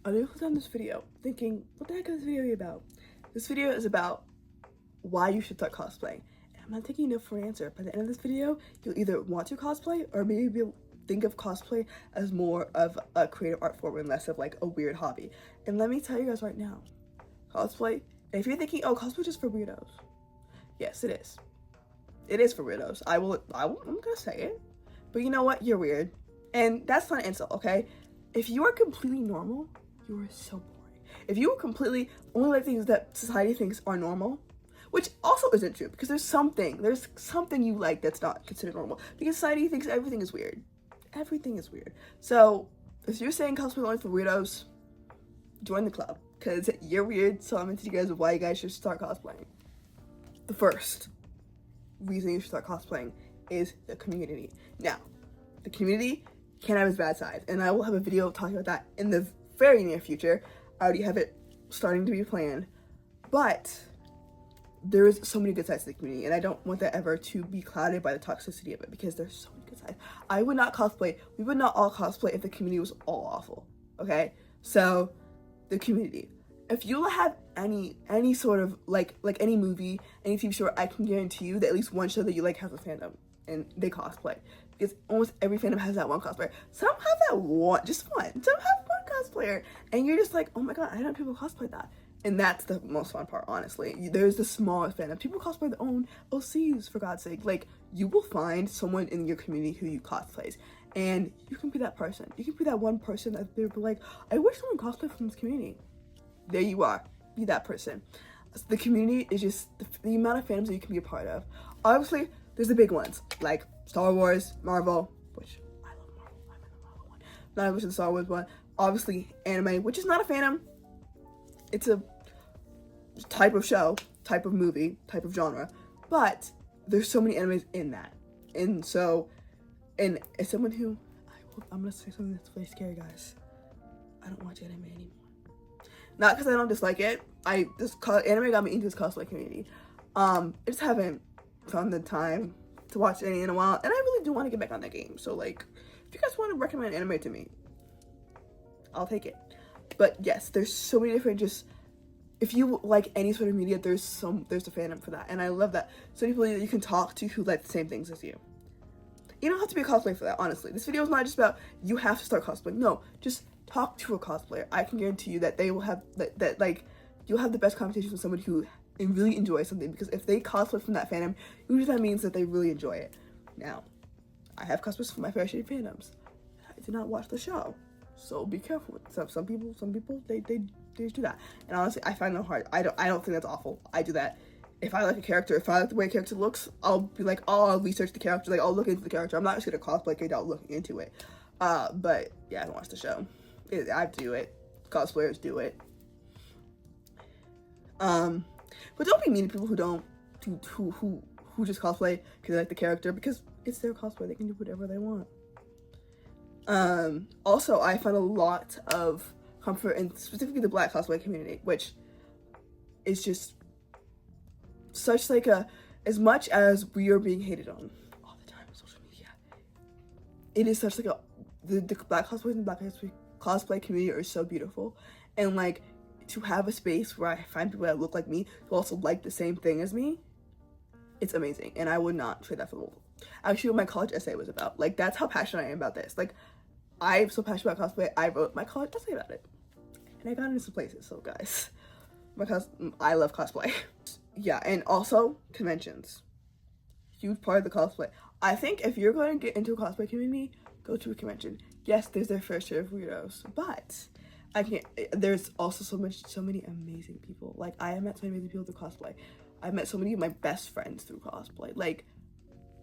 I knew clicked on this video thinking, what the heck is this video be about? This video is about why you should start cosplaying. And I'm not taking no for an answer. By the end of this video, you'll either want to cosplay or maybe you'll think of cosplay as more of a creative art form and less of like a weird hobby. And let me tell you guys right now, cosplay, if you're thinking, oh, cosplay just for weirdos. Yes, it is. It is for weirdos. I'm gonna say it. But you know what? You're weird. And that's not an insult, okay? If you are completely normal, you are so boring. If you are completely only like things that society thinks are normal, which also isn't true, because there's something you like that's not considered normal. Because society thinks everything is weird. Everything is weird. So if you're saying cosplay only for weirdos, join the club, because you're weird. So I'm gonna teach you guys why you guys should start cosplaying. The first reason you should start cosplaying is the community. Now, the community can have its bad side, and I will have a video talking about that in the very near future. I already have it starting to be planned, but there is so many good sides to the community, and I don't want that ever to be clouded by the toxicity of it, because there's so many good sides. I would not cosplay, we would not all cosplay if the community was all awful, okay? So, the community. If you have any sort of, like any movie, any TV show, I can guarantee you that at least one show that you like has a fandom, and they cosplay. Because almost every fandom has that one cosplayer. Some have that one, just one. Some have one cosplayer. And you're just like, oh my god, I didn't know people cosplay that. And that's the most fun part, honestly. There's the smallest fandom. People cosplay their own OCs, for God's sake. Like, you will find someone in your community who you cosplays. And you can be that person. You can be that one person that they're like, I wish someone cosplayed from this community. There you are. Be that person. The community is just the amount of fandoms that you can be a part of. Obviously, there's the big ones, like Star Wars, Marvel, which I love Marvel. I'm in the Marvel one. Not as much as the Star Wars one. Obviously, anime, which is not a fandom. It's a type of show, type of movie, type of genre. But there's so many animes in that. And so, and as someone who, I'm gonna say something that's really scary, guys. I don't watch anime anymore. Not because I don't dislike it. Anime got me into this cosplay community. I just haven't found the time to watch any in a while, and I really do want to get back on that game. So like, if you guys want to recommend anime to me, I'll take it. But yes, there's so many different, just if you like any sort of media, there's a fandom for that, and I love that. So many people that you can talk to who like the same things as you. You don't have to be a cosplayer for that, honestly. This video is not just about you have to start cosplaying. No, just talk to a cosplayer. I can guarantee you that they will have that like you'll have the best conversations with someone who really enjoys something, because if they cosplay from that fandom, usually that means that they really enjoy it. Now, I have cosplays from my fair share of fandoms. I did not watch the show, so be careful with stuff. Some people they just do that, and honestly, I find them hard. I don't think that's awful. I do that. If I like a character, if I like the way a character looks, I'll be like, oh, I'll research the character, like I'll look into the character. I'm not just gonna cosplay without looking into it. But yeah, I haven't watched the show. I do it. Cosplayers do it. But don't be mean to people who don't, who just cosplay because they like the character, because it's their cosplay. They can do whatever they want. Also, I find a lot of comfort in specifically the Black cosplay community, which is just such like as much as we are being hated on all the time on social media, it is such like the Black cosplays and Black cosplay community are so beautiful, and like to have a space where I find people that look like me who also like the same thing as me, it's amazing, and I would not trade that for the world. Actually, what my college essay was about, like that's how passionate I am about this. Like I'm so passionate about cosplay, I wrote my college essay about it, and I got into some places. So guys, I love cosplay. Yeah, and also conventions, huge part of the cosplay. I think if you're going to get into a cosplay community, go to a convention. Yes, there's their fair share of weirdos, but there's also so many amazing people. Like I have met so many amazing people through cosplay. I've met so many of my best friends through cosplay. Like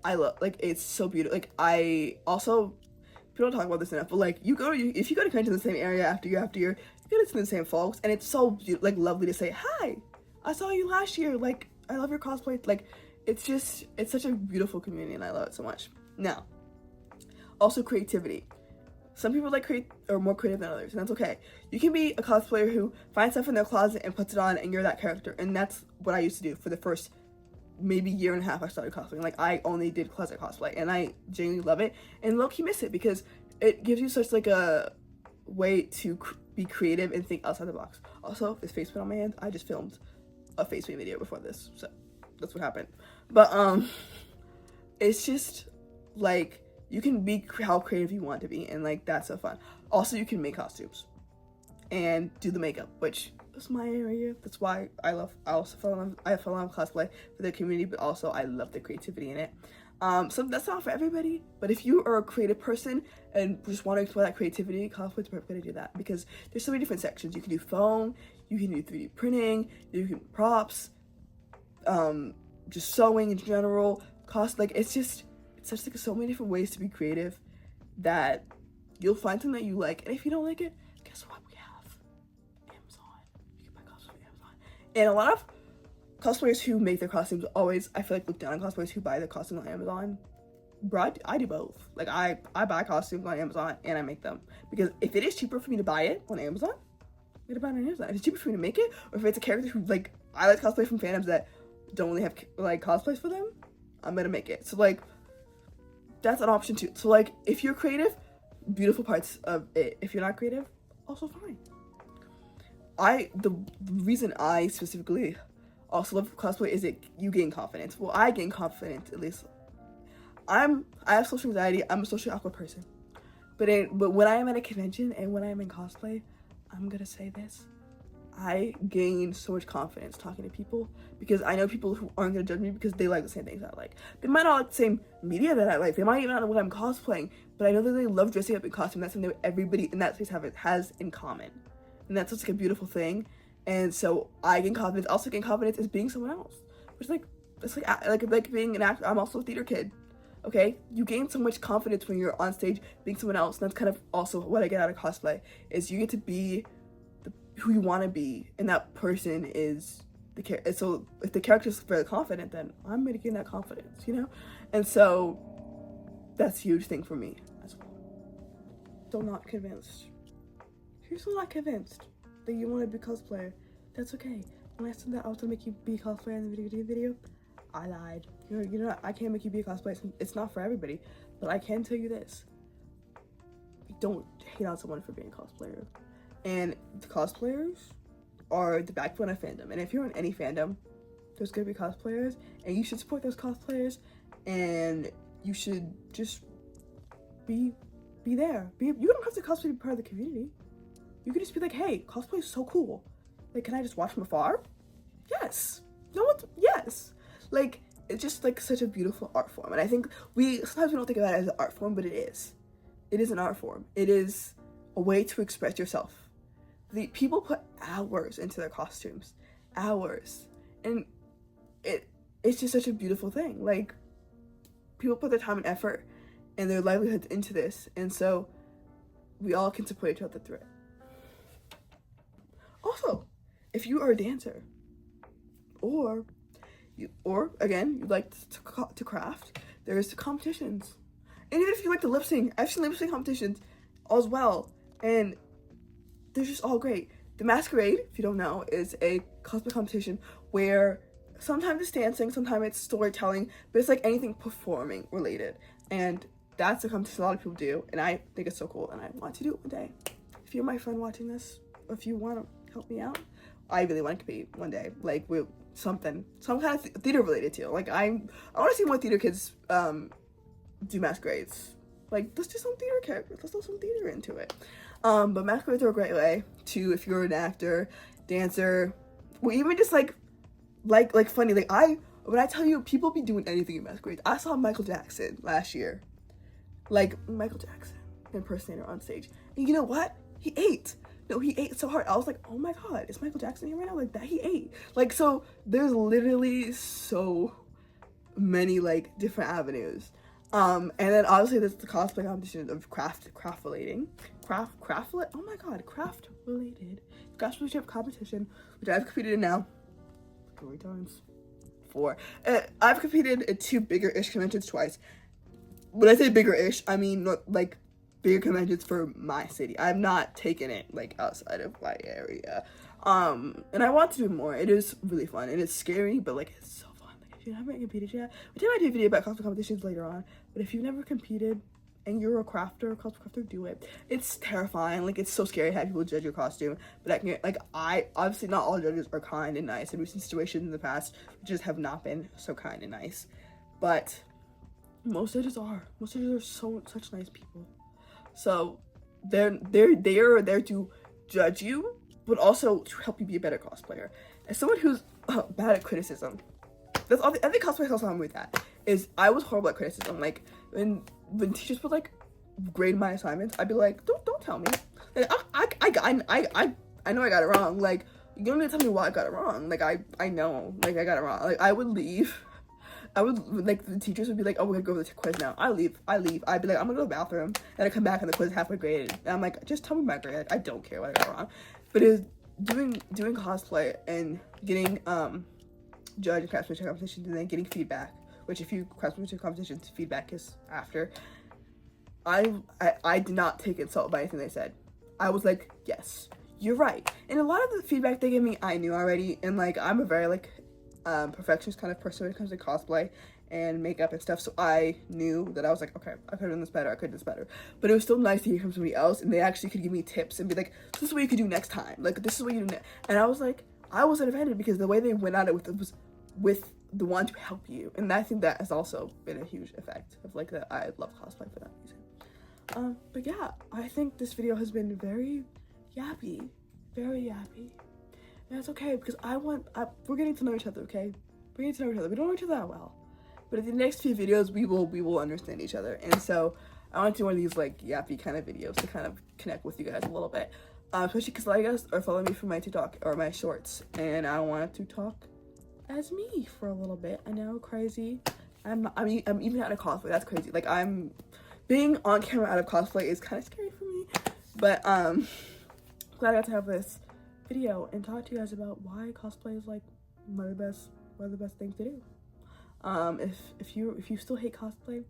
I love, like it's so beautiful. Like I also, people don't talk about this enough, but like if you go to convention in the same area after year, you get to see the same folks, and it's so like lovely to say, hi, I saw you last year, like I love your cosplay. Like it's such a beautiful community, and I love it so much. Now, also creativity. Some people are more creative than others, and that's okay. You can be a cosplayer who finds stuff in their closet and puts it on, and you're that character. And that's what I used to do for the first maybe year and a half I started cosplaying. Like I only did closet cosplay, and I genuinely love it, and low-key miss it, because it gives you such like a way to be creative and think outside the box. Also, this face paint on my hands, I just filmed a face paint video before this, so that's what happened. But it's just like you can be how creative you want to be, and like that's so fun. Also, you can make costumes and do the makeup, which is my area. That's why I also fell in love with cosplay for the community, but also I love the creativity in it. So that's not for everybody, but if you are a creative person and just want to explore that creativity, cosplay is the perfect way to do that, because there's so many different sections. You can do foam, you can do 3D printing, you can props, just sewing in general, it's such like so many different ways to be creative that you'll find something that you like. And if you don't like it, guess what? We have Amazon. You can buy costumes from Amazon. And a lot of cosplayers who make their costumes always, I feel like, look down on cosplayers who buy their costumes on Amazon. Bro, I do both. Like, I buy costumes on Amazon and I make them. Because if it is cheaper for me to buy it on Amazon, I'm gonna buy it on Amazon. If it's cheaper for me to make it, or if it's a character who, like, I like cosplay from fandoms that don't really have, like, cosplays for them, I'm gonna make it. So, like, that's an option too. So, like, if you're creative, beautiful parts of it. If you're not creative, also fine. The reason I specifically also love cosplay is you gain confidence. Well, I gain confidence, at least. I have social anxiety. I'm a socially awkward person. But when I am at a convention and when I'm in cosplay, I'm gonna say this. I gain so much confidence talking to people, because I know people who aren't gonna judge me because they like the same things I like. They might not like the same media that I like. They might even not know what I'm cosplaying, but I know that they love dressing up in costume. That's something that everybody in that space has in common. And that's just like a beautiful thing. And so I gain confidence. Also gain confidence is being someone else. Which it's like being an actor. I'm also a theater kid. Okay? You gain so much confidence when you're on stage being someone else. And that's kind of also what I get out of cosplay, is you get to be who you want to be, and that person is the character. So if the character's very confident, then I'm gonna gain that confidence, you know? And so that's a huge thing for me as well. Still not convinced. If you're still not convinced that you want to be a cosplayer, that's okay. When I said that I was gonna make you be a cosplayer in the video, I lied. You know, I can't make you be a cosplayer. It's not for everybody, but I can tell you this: don't hate on someone for being a cosplayer. And the cosplayers are the backbone of fandom. And if you're in any fandom, there's gonna be cosplayers, and you should support those cosplayers, and you should just be there. You don't have to cosplay to be part of the community. You could just be like, hey, cosplay is so cool. Like, can I just watch from afar? Yes. Yes. Like, it's just like such a beautiful art form. And I think sometimes we don't think about it as an art form, but it is. It is an art form. It is a way to express yourself. The people put hours into their costumes. Hours. And it's just such a beautiful thing. Like, people put their time and effort and their livelihoods into this. And so we all can support each other through it. Also, if you are a dancer, or again, you like to craft, there's competitions. And even if you like to lip sync, I've seen lip sync competitions as well, and they're just all great. The Masquerade, if you don't know, is a cosplay competition where sometimes it's dancing, sometimes it's storytelling, but it's like anything performing related. And that's a competition a lot of people do, and I think it's so cool, and I want to do it one day. If you're my friend watching this, if you want to help me out, I really want to compete one day, like with some kind of theater related too. Like, I want to see more theater kids do masquerades. Like, let's do some theater characters. Let's do some theater into it. But masquerades are a great way to, if you're an actor, dancer, or even just like funny. Like, when I tell you, people be doing anything in masquerades. I saw Michael Jackson last year. Like, Michael Jackson impersonator on stage. And you know what? He ate. No, he ate so hard. I was like, oh my god, is Michael Jackson here right now? Like, that he ate. Like, so there's literally so many like different avenues. And then obviously there's the cosplay competition of craft related relationship competition, which I've competed in now 3 times. 4. I've competed in 2 bigger-ish conventions twice. When I say bigger-ish, I mean not like bigger conventions for my city. I've not taken it like outside of my area. And I want to do more. It is really fun and it's scary, but like it's so fun. Like, if you haven't competed yet, I might do a video about cosplay competitions later on. But if you've never competed and you're a cosplay crafter, do it. It's terrifying. Like, it's so scary to have people judge your costume, but I can, like, obviously not all judges are kind and nice, and we've seen situations in the past which just have not been so kind and nice, but most judges are such nice people. So they're there to judge you, but also to help you be a better cosplayer. As someone who's bad at criticism, that's all. I think cosplay has something with that. Is I was horrible at criticism. Like when teachers would like grade my assignments, I'd be like, don't tell me. Like I know I got it wrong. Like you don't need to tell me why I got it wrong. Like I know, like I got it wrong. Like I would leave. I would, like, the teachers would be like, oh, we're gonna go over the quiz now. I leave. I'd be like, I'm gonna go to the bathroom, and I come back and the quiz is halfway graded. And I'm like, just tell me my grade. I don't care what I got wrong. But it was doing cosplay and getting judge and craftsmanship competitions and then getting feedback, which if you craftsmanship competitions, feedback is after. I did not take insult by anything they said. I was like, yes, you're right. And a lot of the feedback they gave me, I knew already. And like, I'm a very like perfectionist kind of person when it comes to cosplay and makeup and stuff, so I knew that I was like, okay, I could have done this better, I could do this better. But it was still nice to hear from somebody else, and they actually could give me tips and be like, this is what you could do next time, like this is what you do next. And I was like, I wasn't offended because the way they went at it was with the one to help you, and I think that has also been a huge effect of like that. I love cosplay for that reason. But yeah, I think this video has been very yappy, and that's okay because we're getting to know each other, okay? We're getting to know each other. We don't know each other that well, but in the next few videos, we will understand each other. And so I want to do one of these like yappy kind of videos to kind of connect with you guys a little bit, especially because a lot of you guys are following me from my TikTok or my shorts, and I wanted to talk as me for a little bit. I know, crazy. I'm even out of cosplay. That's crazy. Like I'm being on camera out of cosplay is kind of scary for me, but glad I got to have this video and talk to you guys about why cosplay is like one of the best things to do. If you still hate cosplay,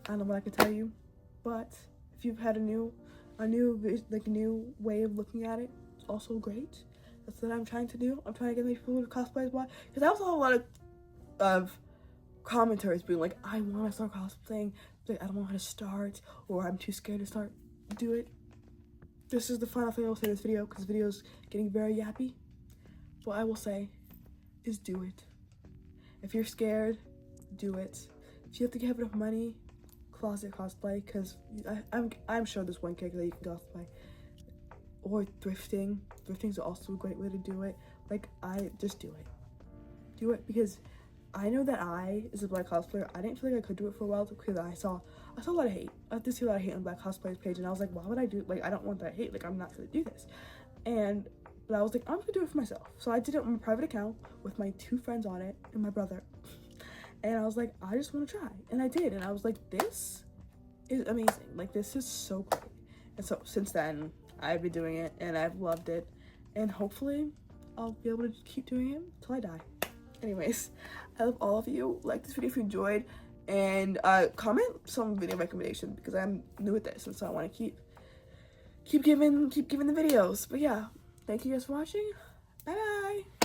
I don't know what I can tell you, but if you've had a new way of looking at it, it's also great. That's what I'm trying to do. I'm trying to get these people to cosplay. Why? Because I also have a lot of commentaries being like, I want to start cosplaying, but I don't know how to start, or I'm too scared to start. Do it. This is the final thing I will say in this video, because the video is getting very yappy. What I will say is do it. If you're scared, do it. If you have to give enough money, closet cosplay, because I'm sure there's one character that you can cosplay. Or thrifting. Thrifting's also a great way to do it. Like, just do it. Do it, because I know that as a black cosplayer, I didn't feel like I could do it for a while because I saw a lot of hate. I did see a lot of hate on Black Cosplayers page, and I was like, why would I do, like, I don't want that hate. Like, I'm not gonna do this. But I was like, I'm gonna do it for myself. So I did it on my private account with my 2 friends on it and my brother. And I was like, I just want to try. And I did. And I was like, this is amazing. Like, this is so great. And so since then, I've been doing it and I've loved it. And hopefully I'll be able to keep doing it until I die. Anyways, I love all of you. Like this video if you enjoyed. And comment some video recommendations because I'm new at this. And so I want to keep giving the videos. But yeah, thank you guys for watching. Bye bye.